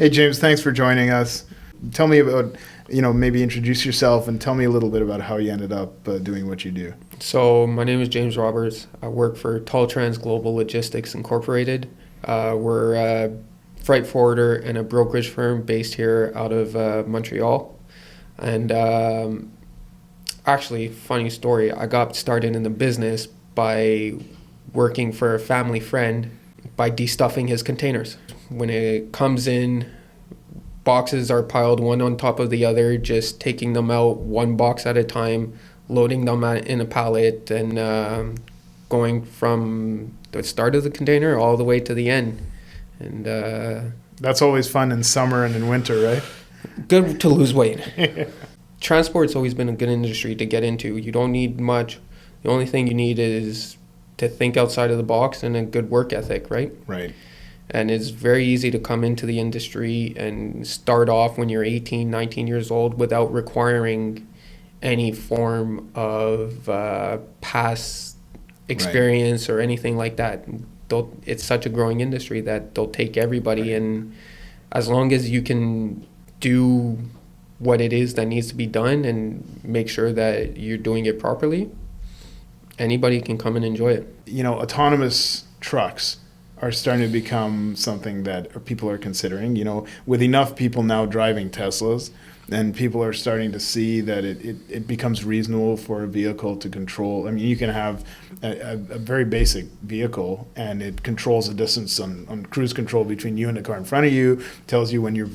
Hey, James, thanks for joining us. Tell me about, maybe introduce yourself and tell me a little bit about how you ended up doing what you do. So my name is James Roberts. I work for Talltrans Global Logistics Incorporated. We're a freight forwarder and a brokerage firm based here out of Montreal. And actually, funny story, I got started in the business by working for a family friend by destuffing his containers. When it comes in, boxes are piled one on top of the other, just taking them out one box at a time, loading them in a pallet, and going from the start of the container all the way to the end. And That's always fun in summer and in winter, right? good to lose weight. Transport's always been a good industry to get into. You don't need much. The only thing you need is to think outside of the box and a good work ethic, right? Right. And it's very easy to come into the industry and start off when you're 18, 19 years old without requiring any form of past experience or anything like that. It's such a growing industry that they'll take everybody, and as long as you can do what it is that needs to be done and make sure that you're doing it properly, anybody can come and enjoy it. Autonomous trucks are starting to become something that people are considering, with enough people now driving Teslas, and people are starting to see that it becomes reasonable for a vehicle to control. I mean, you can have a very basic vehicle and it controls the distance on cruise control between you and the car in front of you, tells you when you're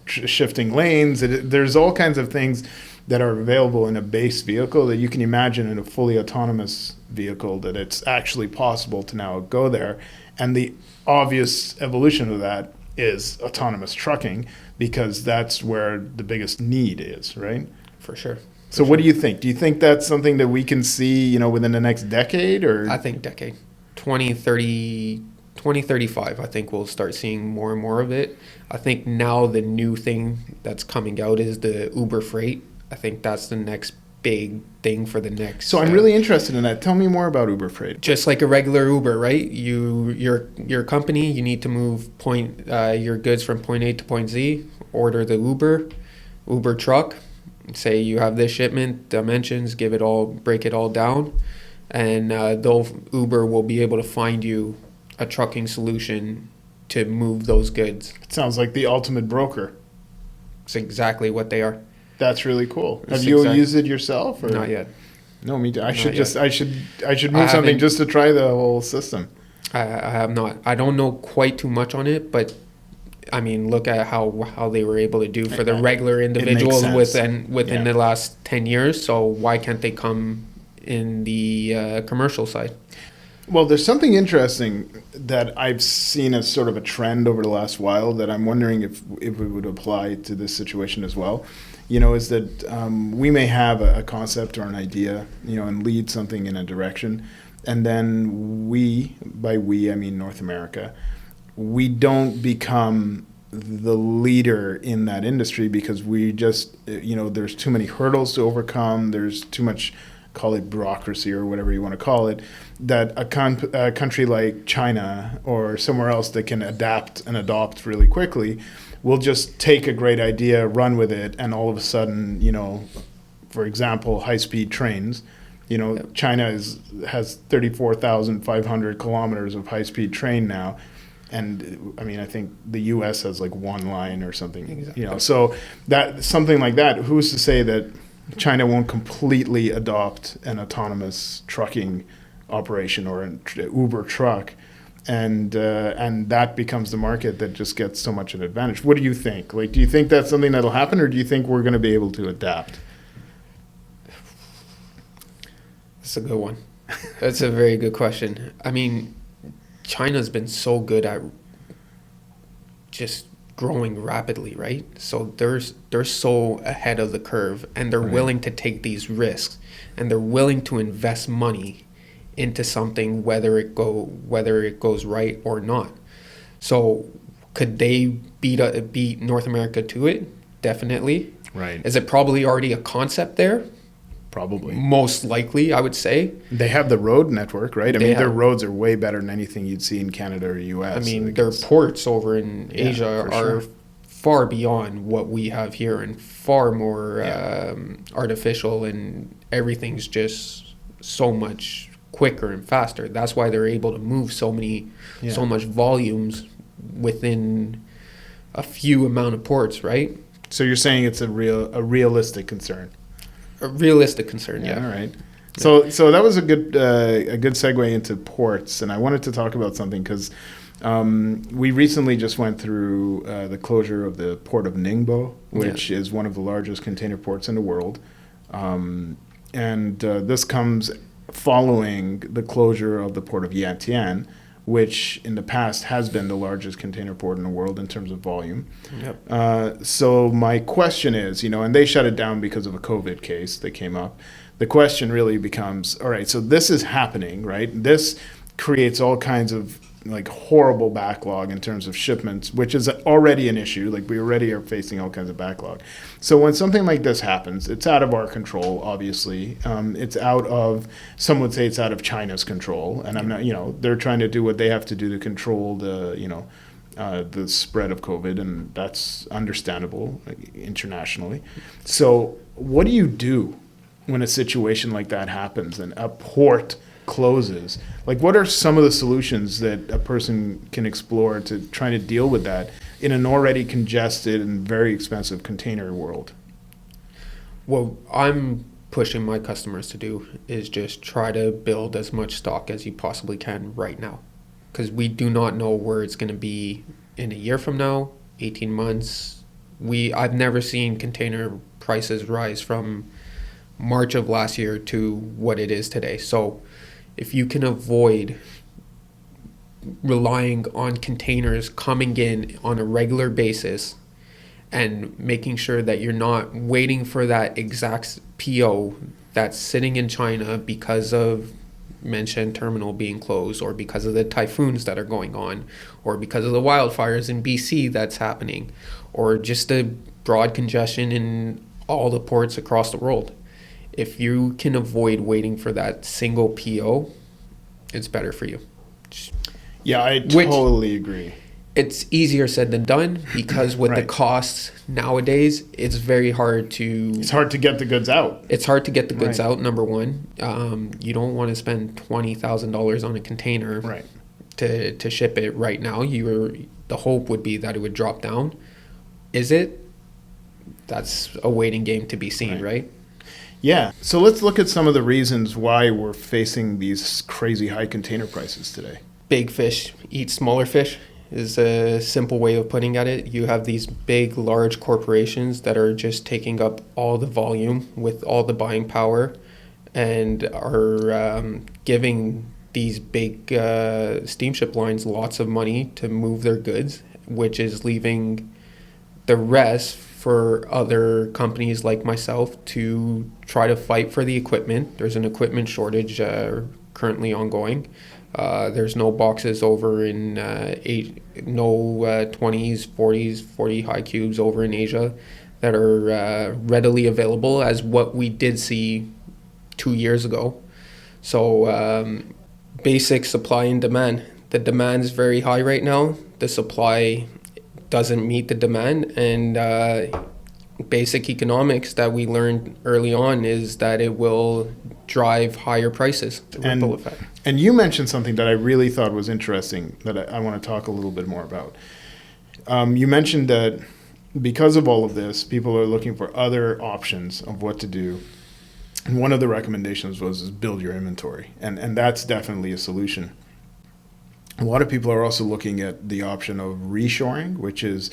shifting lanes. There's all kinds of things that are available in a base vehicle that you can imagine in a fully autonomous vehicle, that it's actually possible to now go there. And the obvious evolution of that is autonomous trucking, because that's where the biggest need is, right? For sure. So what do you think? Do you think that's something that we can see, within the next decade? Or I think decade. 2035, I think we'll start seeing more and more of it. I think now the new thing that's coming out is the Uber Freight. I think that's the next big thing for the next. So I'm really interested in that. Tell me more about Uber Freight. Just like a regular Uber, right? Your company, you need to move your goods from point A to point Z. Order the Uber truck. Say you have this shipment, dimensions, break it all down, and Uber will be able to find you a trucking solution to move those goods. It sounds like the ultimate broker. It's exactly what they are. That's really cool. Have you used it yourself? Or? Not yet. No, me too. I should move something just to try the whole system. I have not. I don't know quite too much on it, but I mean, look at how they were able to do for the regular individuals within the last 10 years. So why can't they come in the commercial side? Well, there's something interesting that I've seen as sort of a trend over the last while that I'm wondering if it would apply to this situation as well. Is that we may have a concept or an idea, and lead something in a direction, and then by we I mean North America, we don't become the leader in that industry because we just, there's too many hurdles to overcome. There's too much, call it bureaucracy or whatever you want to call it, that a country like China or somewhere else that can adapt and adopt really quickly will just take a great idea, run with it, and all of a sudden, for example, high-speed trains. China has 34,500 kilometers of high-speed train now. And I mean, I think the U.S. has like one line or something, Exactly. So that something like that. Who's to say that China won't completely adopt an autonomous trucking operation or an Uber truck, and that becomes the market that just gets so much an advantage? What do you think? Like, do you think that's something that'll happen, or do you think we're going to be able to adapt? That's a good one. That's a very good question. I mean, China's been so good at just growing rapidly, right? So they're so ahead of the curve, and they're willing to take these risks, and they're willing to invest money into something, whether it goes right or not. So could they beat North America to it? Definitely. Right. Is it probably already a concept there? probably. Most likely, I would say. They have the road network, right? I They mean, their have- roads are way better than anything you'd see in Canada or US. I mean, Like, their it's- ports over in Yeah, Asia for are sure. far beyond what we have here and far more Yeah. artificial, and everything's just so much quicker and faster. That's why they're able to move so Yeah. much volumes within a few amount of ports, right? So you're saying it's a realistic concern. A realistic concern, yeah. All right. So that was a good segue into ports, and I wanted to talk about something because we recently just went through the closure of the port of Ningbo, which is one of the largest container ports in the world, and this comes following the closure of the port of Yantian, which in the past has been the largest container port in the world in terms of volume. Yep. So my question is, and they shut it down because of a COVID case that came up. The question really becomes, all right, so this is happening, right? This creates all kinds of like horrible backlog in terms of shipments, which is already an issue. Like we already are facing all kinds of backlog. So when something like this happens, it's out of our control, obviously. It's out of, some would say it's out of China's control. And I'm not, they're trying to do what they have to do to control the spread of COVID, and that's understandable internationally. So what do you do when a situation like that happens and a port closes? Like, what are some of the solutions that a person can explore to try to deal with that in an already congested and very expensive container world? What I'm pushing my customers to do is just try to build as much stock as you possibly can right now, because we do not know where it's going to be in a year from now, 18 months. I've never seen container prices rise from March of last year to what it is today. So if you can avoid relying on containers coming in on a regular basis and making sure that you're not waiting for that exact PO that's sitting in China because of Menshen terminal being closed, or because of the typhoons that are going on, or because of the wildfires in BC that's happening, or just the broad congestion in all the ports across the world. If you can avoid waiting for that single PO, it's better for you. Yeah, I totally agree. It's easier said than done, because with the Right. costs nowadays, it's very hard to... It's hard to get the goods out. It's hard to get the goods Right. out, number one. You don't want to spend $20,000 on a container Right. to ship it right now. The hope would be that it would drop down. Is it? That's a waiting game to be seen, right? Yeah. So let's look at some of the reasons why we're facing these crazy high container prices today. Big fish eat smaller fish is a simple way of putting at it. You have these big, large corporations that are just taking up all the volume with all the buying power, and are giving these big steamship lines lots of money to move their goods, which is leaving the rest for other companies like myself to try to fight for the equipment. There's an equipment shortage currently ongoing. There's no boxes over in no 20s, 40s, 40 high cubes over in Asia that are readily available as what we did see 2 years ago. So basic supply and demand. The demand is very high right now. The supply doesn't meet the demand, and basic economics that we learned early on is that it will drive higher prices. The ripple effect. And you mentioned something that I really thought was interesting that I want to talk a little bit more about. You mentioned that because of all of this, people are looking for other options of what to do. And one of the recommendations was build your inventory. And that's definitely a solution. A lot of people are also looking at the option of reshoring, which is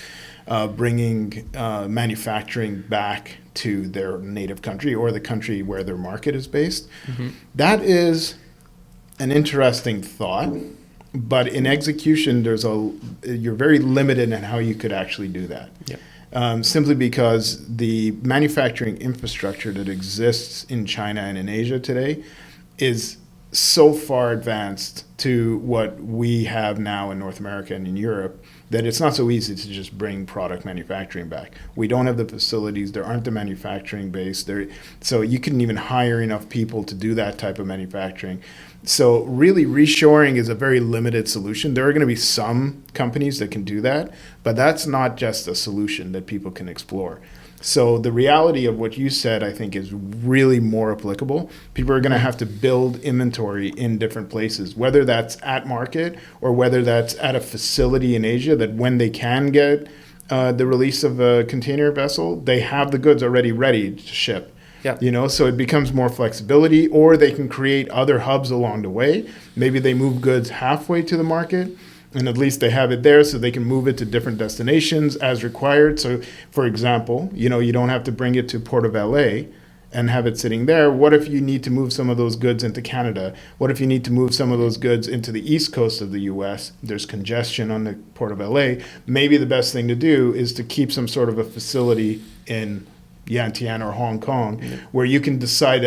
bringing manufacturing back to their native country or the country where their market is based. Mm-hmm. That is an interesting thought, but in execution, you're very limited in how you could actually do that. Yeah. Simply because the manufacturing infrastructure that exists in China and in Asia today is so far advanced to what we have now in North America and in Europe that it's not so easy to just bring product manufacturing back. We don't have the facilities. There aren't the manufacturing base there, so you couldn't even hire enough people to do that type of manufacturing. So really, reshoring is a very limited solution. There are going to be some companies that can do that, but that's not just a solution that people can explore. So the reality of what you said, I think, is really more applicable. People are going to have to build inventory in different places, whether that's at market or whether that's at a facility in Asia, that when they can get the release of a container vessel, they have the goods already ready to ship. Yeah. So it becomes more flexibility, or they can create other hubs along the way. Maybe they move goods halfway to the market, and at least they have it there so they can move it to different destinations as required. So, for example, you don't have to bring it to Port of LA and have it sitting there. What if you need to move some of those goods into Canada? What if you need to move some of those goods into the east coast of the US? There's congestion on the Port of LA. Maybe the best thing to do is to keep some sort of a facility in Yantian or Hong Kong, where you can decide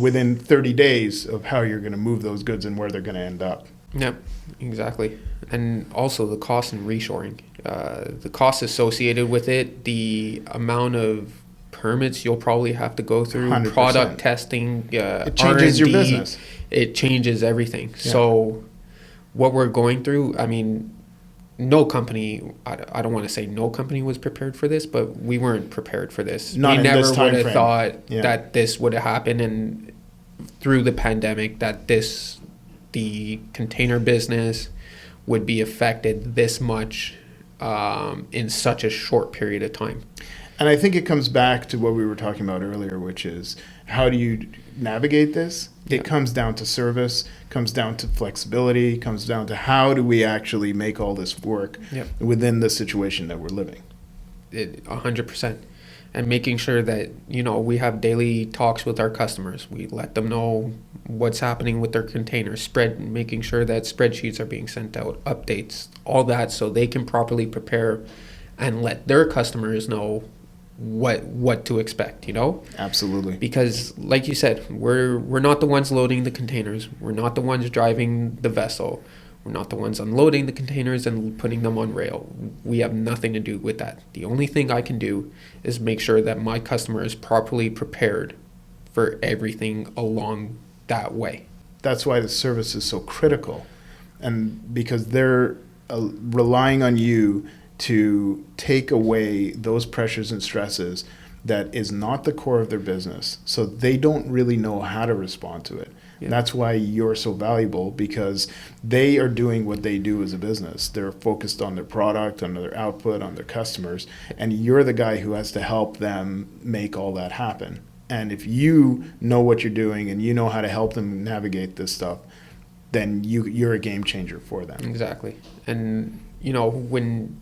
within 30 days of how you're going to move those goods and where they're going to end up. Yeah, exactly. And also the cost in reshoring, the cost associated with it, the amount of permits you'll probably have to go through, 100%. product testing, It changes your R&D, business. It changes everything. Yeah. So what we're going through, I mean, no company, I don't want to say no company was prepared for this, but we weren't prepared for this. Not we in never this time would have frame. thought Yeah. that this would happen, and through the pandemic that the container business would be affected this much in such a short period of time. And I think it comes back to what we were talking about earlier, which is how do you navigate this? Yeah. It comes down to service, comes down to flexibility, comes down to how do we actually make all this work Yep. within the situation that we're living. 100%. And making sure that, we have daily talks with our customers. We let them know what's happening with their containers, making sure that spreadsheets are being sent out, updates, all that, so they can properly prepare and let their customers know what to expect, Absolutely. Because like you said, we're not the ones loading the containers. We're not the ones driving the vessel. We're not the ones unloading the containers and putting them on rail. We have nothing to do with that. The only thing I can do is make sure that my customer is properly prepared for everything along that way. That's why the service is so critical. And because they're relying on you to take away those pressures and stresses that is not the core of their business. So they don't really know how to respond to it. Yeah. And that's why you're so valuable, because they are doing what they do as a business. They're focused on their product, on their output, on their customers. And you're the guy who has to help them make all that happen. And if you know what you're doing and you know how to help them navigate this stuff, then you're a game changer for them. Exactly. And, when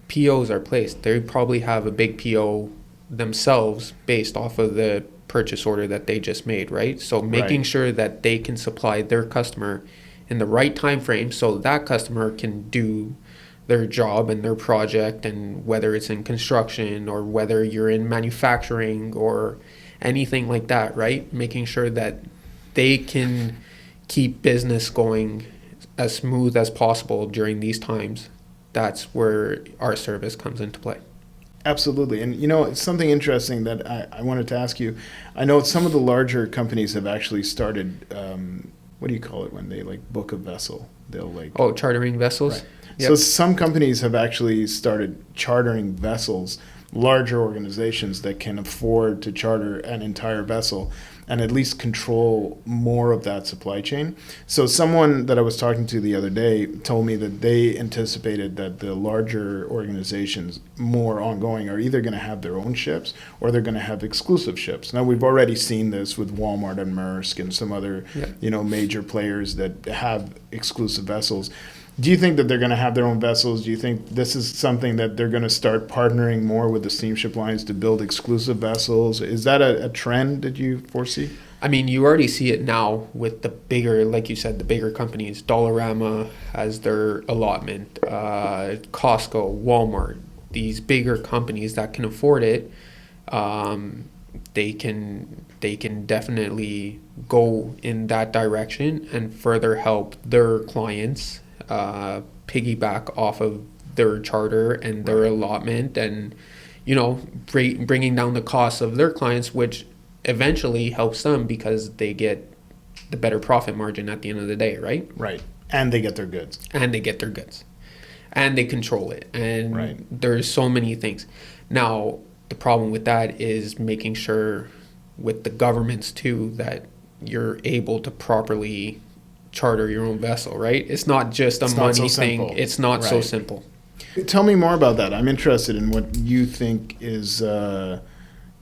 POs are placed, they probably have a big PO themselves based off of the purchase order that they just made, right? So making Right. sure that they can supply their customer in the right time frame so that customer can do their job and their project, and whether it's in construction or whether you're in manufacturing or anything like that, right? Making sure that they can keep business going as smooth as possible during these times. That's where our service comes into play. Absolutely. And it's something interesting that I wanted to ask you. I know some of the larger companies have actually started, what do you call it when they book a vessel? They'll Chartering vessels? Right. Yep. So some companies have actually started chartering vessels, larger organizations that can afford to charter an entire vessel and at least control more of that supply chain. So someone that I was talking to the other day told me that they anticipated that the larger organizations, more ongoing, are either going to have their own ships or they're going to have exclusive ships. Now, we've already seen this with Walmart and Maersk and some other major players that have exclusive vessels. Do you think that they're going to have their own vessels? Do you think this is something that they're going to start partnering more with the steamship lines to build exclusive vessels? Is that a trend that you foresee? I mean, you already see it now with the bigger, like you said, the bigger companies. Dollarama has their allotment, Costco, Walmart, these bigger companies that can afford it. They can they can definitely go in that direction and further help their clients piggyback off of their charter and their allotment, and bringing down the costs of their clients, which eventually helps them because they get the better profit margin at the end of the day, right? Right. And they get their goods. And they get their goods. And they control it. And Right. there's so many things. Now, the problem with that is making sure with the governments too that you're able to properly charter your own vessel, right? It's not just a It's not money so thing. simple. It's not so Right. simple. Tell me more about that. I'm interested in what you think is going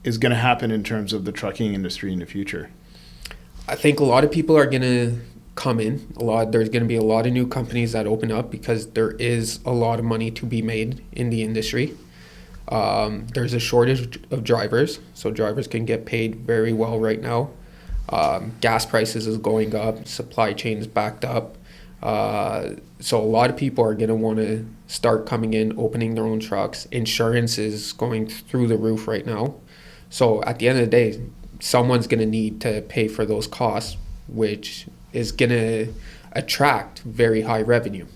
to happen in terms of the trucking industry in the future. I think a lot of people are going to come in. There's going to be a lot of new companies that open up because there is a lot of money to be made in the industry. There's a shortage of drivers, so drivers can get paid very well right now. Gas prices is going up, supply chains backed up. So a lot of people are going to want to start coming in, opening their own trucks. Insurance is going through the roof right now. So at the end of the day, someone's going to need to pay for those costs, which is going to attract very high revenue.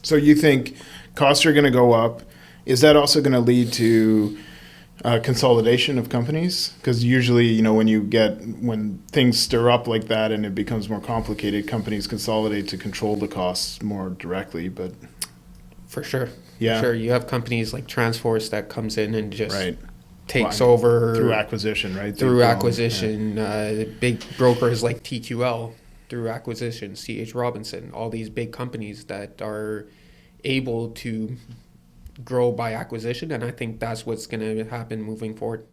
So you think costs are going to go up. Is that also going to lead to consolidation of companies? Because usually, when things stir up like that and it becomes more complicated, companies consolidate to control the costs more directly. But For sure. Yeah. For sure. You have companies like Transforce that comes in and just right, takes Well, over through acquisition, right? through Chrome, acquisition. Big brokers like TQL through acquisition, CH Robinson, all these big companies that are able to grow by acquisition, and I think that's what's going to happen moving forward.